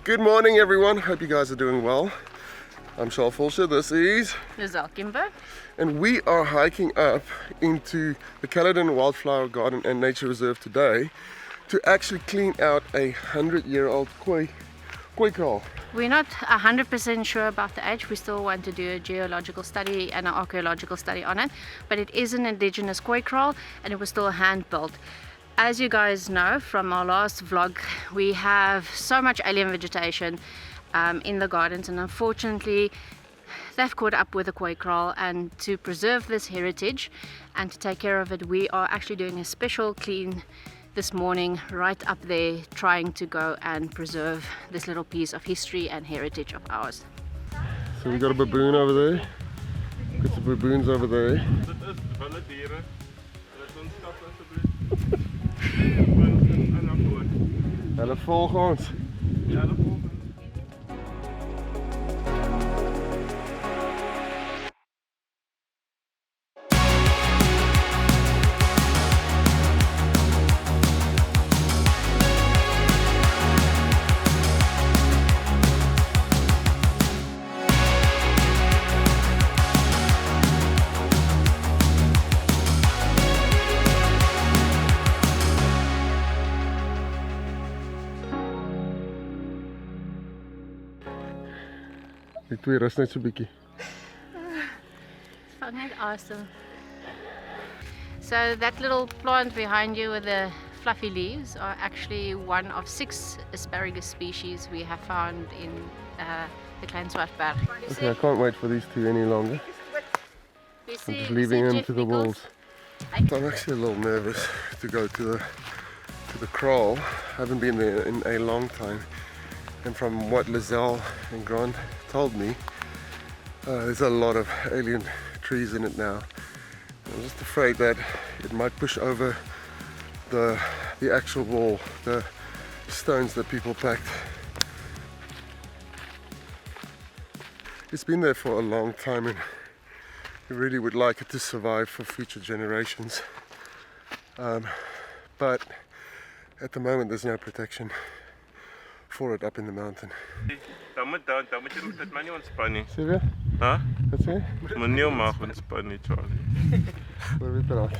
Good morning everyone, hope you guys are doing well. I'm Charles Fulcher, this is Lizelle Kimber. And we are hiking up into the Caledon Wildflower Garden and Nature Reserve today to actually clean out a 100-year-old Khoi Kraal. We're not 100% sure about the age. We still want to do a geological study and an archaeological study on it, but it is an indigenous Khoi Kraal and it was still hand built. As you guys know from our last vlog, we have so much alien vegetation in the gardens, and unfortunately they've caught up with the Khoi Kraal, and to preserve this heritage and to take care of it, we are actually doing a special clean this morning right up there, trying to go and preserve this little piece of history and heritage of ours. So we got a baboon over there, got some baboons over there. Hulle volg ons. Ja, hulle volg ons. Die twee rus net so bietjie. It's net awesome. So that little plant behind you with the fluffy leaves are actually one of 6 asparagus species we have found in the Kleine Swartberg. Okay, I can't wait for these two any longer. I'm just leaving them to the wolves. I'm actually a little nervous to go to the kraal. I haven't been there in a long time, and from what Lizelle and Grant told me, there's a lot of alien trees in it now. I'm just afraid that it might push over the actual wall, the stones that people packed. It's been there for a long time, and we really would like it to survive for future generations. But at the moment there's no protection for it up in the mountain. Dan moet jy dit maar nie ontspan nie. Sê weer? Hæ? Wat sê? Moet nie maak ontspan nie, Charlie. Waar weet praat?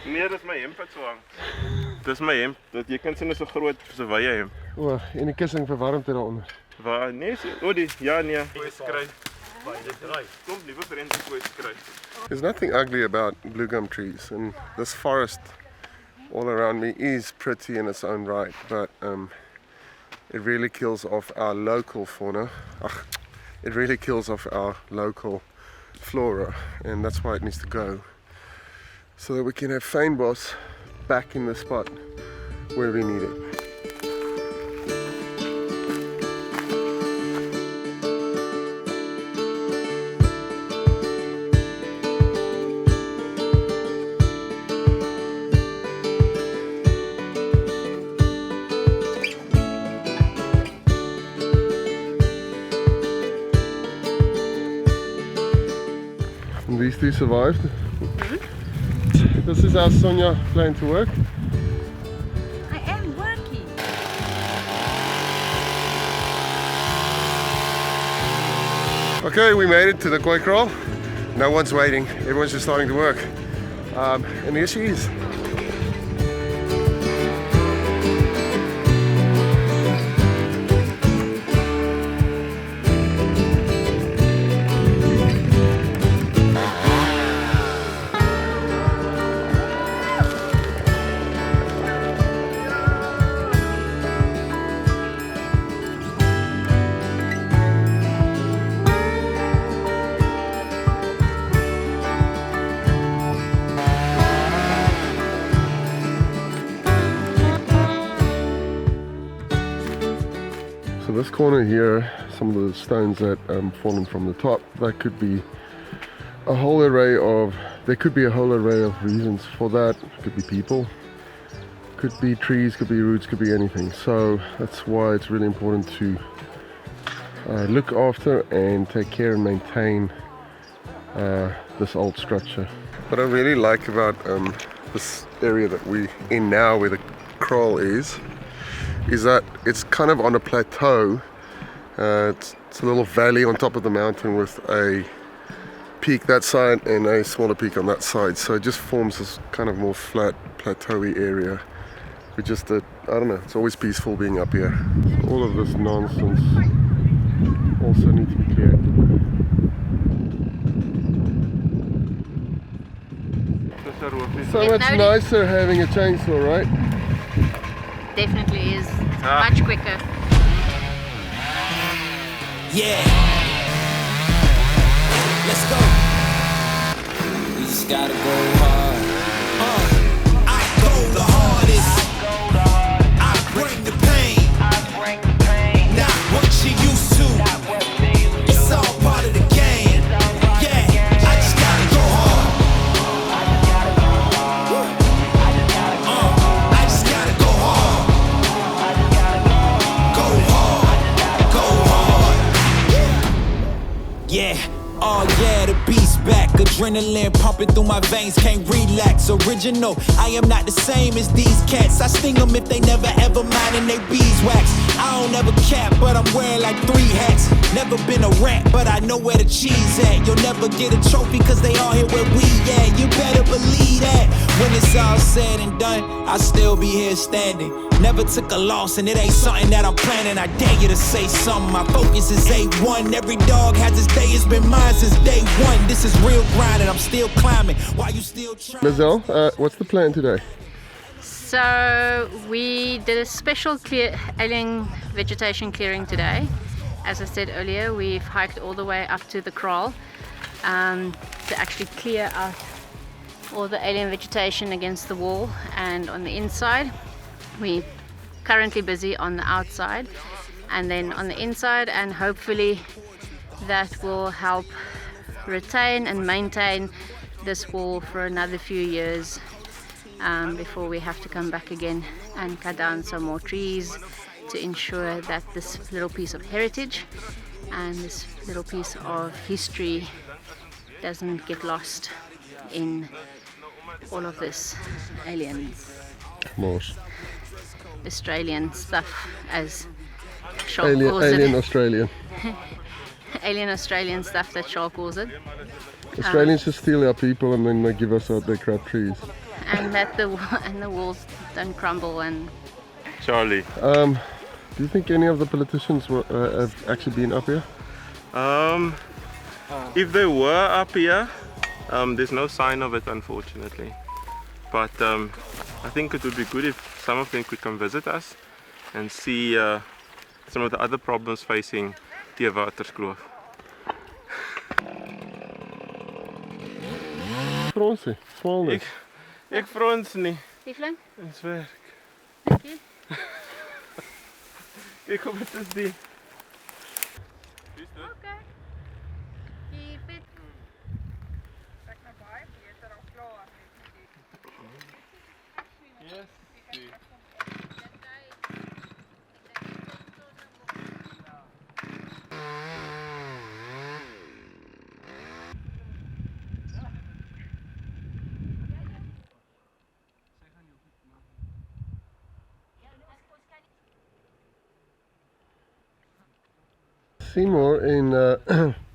Nee, dis my hemp wat so hang. Dis my hemp. Dat jy kan sien is so groot so wye hemp. O, en die kussing vir warmte daaronder. Waar nee, die ja nee. Skry. Kom liewe vriend, skry. There's nothing ugly about blue gum trees, and this forest all around me is pretty in its own right, but it really kills off our local fauna. It really kills off our local flora, and that's why it needs to go, so that we can have fynbos back in the spot where we need it. And these two survived. This is how Sonia planned to work. I am working. Okay, we made it to the Khoi Kraal. No one's waiting, everyone's just starting to work. And here she is. this corner here, some of the stones that fallen from the top, that could be a whole array of, there could be a whole array of reasons for that. Could be people, could be trees, could be roots, could be anything. So that's why it's really important to look after and take care and maintain this old structure. What I really like about this area that we're in now, where the kraal is that it's kind of on a plateau. It's a little valley on top of the mountain with a peak that side and a smaller peak on that side, so it just forms this kind of more flat plateauy area. We just I don't know, it's always peaceful being up here. So all of this nonsense also need to be cleared. So much nicer having a chainsaw, right? Definitely is. Much quicker. Yeah. Let's go. We just gotta go hard. I go the hardest. I bring the pain. Not what you used to. It's all part of the game. Yeah. I just gotta go hard. I just gotta go hard. Yeah, oh yeah, the beast back. Adrenaline pumping through my veins, can't relax. Original, I am not the same as these cats. I sting them if they never ever mind and they beeswax. I don't ever cap, but I'm wearing like 3 hats. Never been a rat, but I know where the cheese at. You'll never get a trophy cause they all here where we at. You better believe that. When it's all said and done, I'll still be here standing. Never took a loss and it ain't something that I'm planning. I dare you to say something. My focus is A1. Every dog has its day. It's been mine since day one. This is real grind and I'm still climbing. While you still trying. Lizelle, what's the plan today? So we did a special alien vegetation clearing today. As I said earlier, we've hiked all the way up to the kraal to actually clear out all the alien vegetation against the wall and on the inside. We're currently busy on the outside and then on the inside, and hopefully that will help retain and maintain this wall for another few years before we have to come back again and cut down some more trees to ensure that this little piece of heritage and this little piece of history doesn't get lost in all of this Australian stuff, as Charles calls it. Alien Australian. Alien Australian stuff that Charles calls it. Australians just steal our people and then they give us out their crap trees. And that the walls don't crumble. And Charlie. Do you think any of the politicians have actually been up here? If they were up here, there's no sign of it, unfortunately. But I think it would be good if some of them could come visit us and see some of the other problems facing Teewaterskloof. Fronsie, swallow. Ek frons nie. Liefling? Dit werk. Thank you. Kyk hoe dit is die. Okay. Keep it. Yes. Seymour en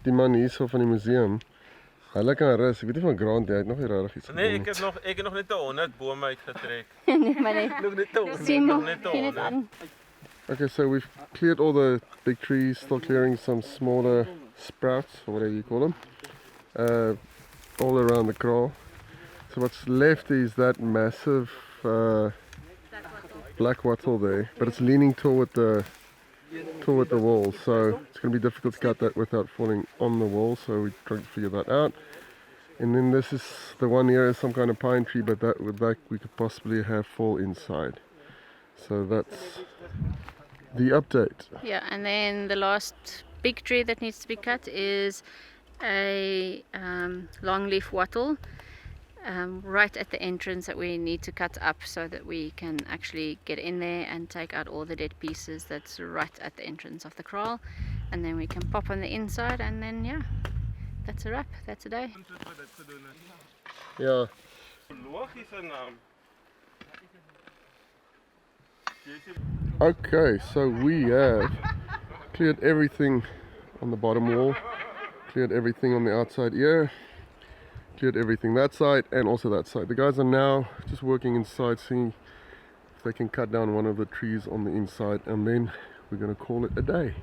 die man hierso van die museum. Hulle kan rus. Ek weet nie van Grant, hy het nog nie regtig iets gedoen. Nee, ek het nog net 100 bome uitgetrek. Nee, maar nee. Nog net 100. Seymour, net gee dit aan. Okay, so we've cleared all the big trees, still clearing some smaller sprouts, or whatever you call them, all around the kraal. So what's left is that massive black wattle there, but it's leaning toward the wall, so it's going to be difficult to cut that without falling on the wall, so we're trying to figure that out. And then this is the one here is some kind of pine tree, but that we could possibly have fall inside. So that's the update. Yeah, and then the last big tree that needs to be cut is a longleaf wattle right at the entrance that we need to cut up so that we can actually get in there and take out all the dead pieces that's right at the entrance of the kraal, and then we can pop on the inside, and then yeah, that's a wrap. That's a day. Yeah. Okay, so we have cleared everything on the bottom wall, cleared everything on the outside here, cleared everything that side and also that side. The guys are now just working inside, seeing if they can cut down one of the trees on the inside, and then we're going to call it a day.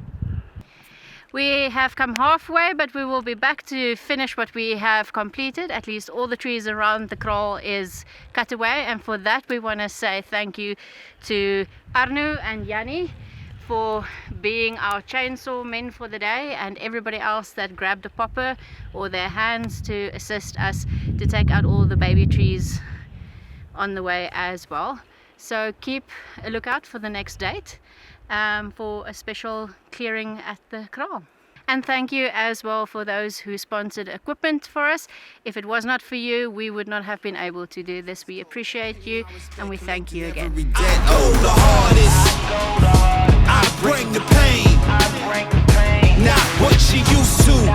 We have come halfway, but we will be back to finish what we have completed. At least all the trees around the kraal is cut away, and for that we want to say thank you to Arnu and Yanni for being our chainsaw men for the day, and everybody else that grabbed a popper or their hands to assist us to take out all the baby trees on the way as well. So keep a lookout for the next date for a special clearing at the kraal. And thank you as well for those who sponsored equipment for us. If it was not for you, we would not have been able to do this. We appreciate you and we thank you again. I bring the pain, not what you used to.